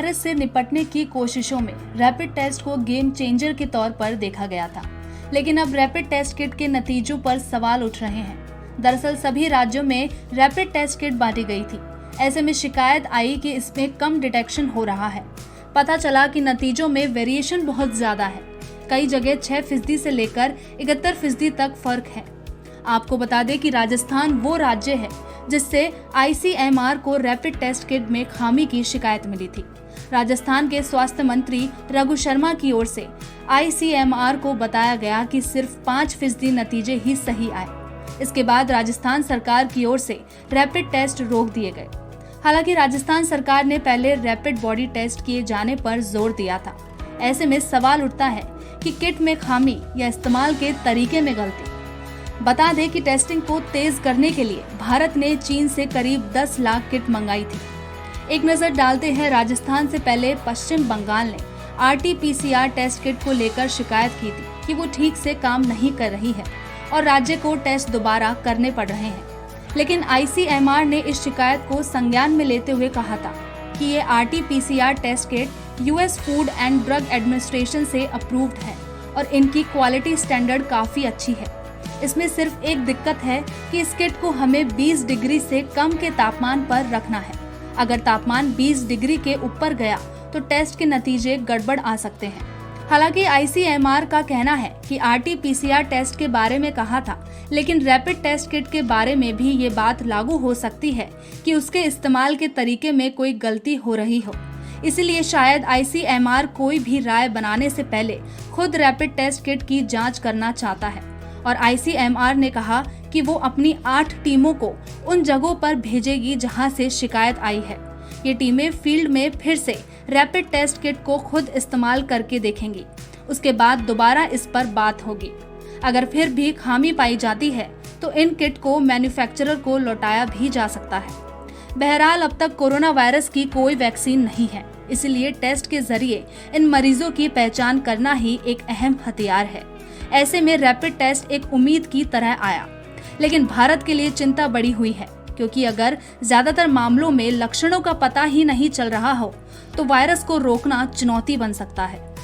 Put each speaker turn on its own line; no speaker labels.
Virus से निपटने की कोशिशों में रैपिड टेस्ट को गेम चेंजर के तौर पर देखा गया था, लेकिन अब रैपिड टेस्ट किट के नतीजों पर सवाल उठ रहे हैं। दरअसल सभी राज्यों में रैपिड टेस्ट किट बांटी गई थी। ऐसे में शिकायत आई कि इसमें कम डिटेक्शन हो रहा है। पता चला कि नतीजों में वेरिएशन बहुत ज्यादा है। कई जगह 6% से लेकर 71% तक फर्क है। आपको बता दें कि राजस्थान वो राज्य है जिससे ICMR को रैपिड टेस्ट किट में खामी की शिकायत मिली थी। राजस्थान के स्वास्थ्य मंत्री रघु शर्मा की ओर से ICMR को बताया गया कि सिर्फ 5% नतीजे ही सही आए। इसके बाद राजस्थान सरकार की ओर से रैपिड टेस्ट रोक दिए गए। हालांकि राजस्थान सरकार ने पहले रैपिड बॉडी टेस्ट किए जाने पर जोर दिया था। ऐसे में सवाल उठता है कि किट में खामी या इस्तेमाल के तरीके में गलती। बता दें कि टेस्टिंग को तेज करने के लिए भारत ने चीन से करीब 10 लाख किट मंगाई थी। एक नजर डालते हैं, राजस्थान से पहले पश्चिम बंगाल ने RT-PCR टेस्ट किट को लेकर शिकायत की थी कि वो ठीक से काम नहीं कर रही है और राज्य को टेस्ट दोबारा करने पड़ रहे हैं। लेकिन ICMR ने इस शिकायत को संज्ञान में लेते हुए कहा था कि ये RT-PCR test kit US food and drug administration से अप्रूव्ड है और इनकी क्वालिटी स्टैंडर्ड काफी अच्छी है। इसमें सिर्फ एक दिक्कत है कि इस किट को हमें 20 डिग्री से कम के तापमान पर रखना है। अगर तापमान 20 डिग्री के ऊपर गया तो टेस्ट के नतीजे गड़बड़ आ सकते हैं। हालांकि ICMR का कहना है कि RT-PCR टेस्ट के बारे में कहा था, लेकिन रैपिड टेस्ट किट के बारे में भी ये बात लागू हो सकती है कि उसके इस्तेमाल के तरीके में कोई गलती हो रही हो। इसीलिए शायद ICMR कोई भी राय बनाने से पहले खुद रैपिड टेस्ट किट की जांच करना चाहता है। और ICMR ने कहा कि वो अपनी 8 टीमों को उन जगहों पर भेजेगी जहां से शिकायत आई है। ये टीमें फील्ड में फिर से रैपिड टेस्ट किट को खुद इस्तेमाल करके देखेंगी। उसके बाद दोबारा इस पर बात होगी। अगर फिर भी खामी पाई जाती है तो इन किट को मैन्युफैक्चरर को लौटाया भी जा सकता है। बहरहाल अब तक कोरोना वायरस की कोई वैक्सीन नहीं है, इसलिए टेस्ट के जरिए इन मरीजों की पहचान करना ही एक अहम हथियार है। ऐसे में रैपिड टेस्ट एक उम्मीद की तरह आया, लेकिन भारत के लिए चिंता बढ़ी हुई है, क्योंकि अगर ज्यादातर मामलों में लक्षणों का पता ही नहीं चल रहा हो तो वायरस को रोकना चुनौती बन सकता है।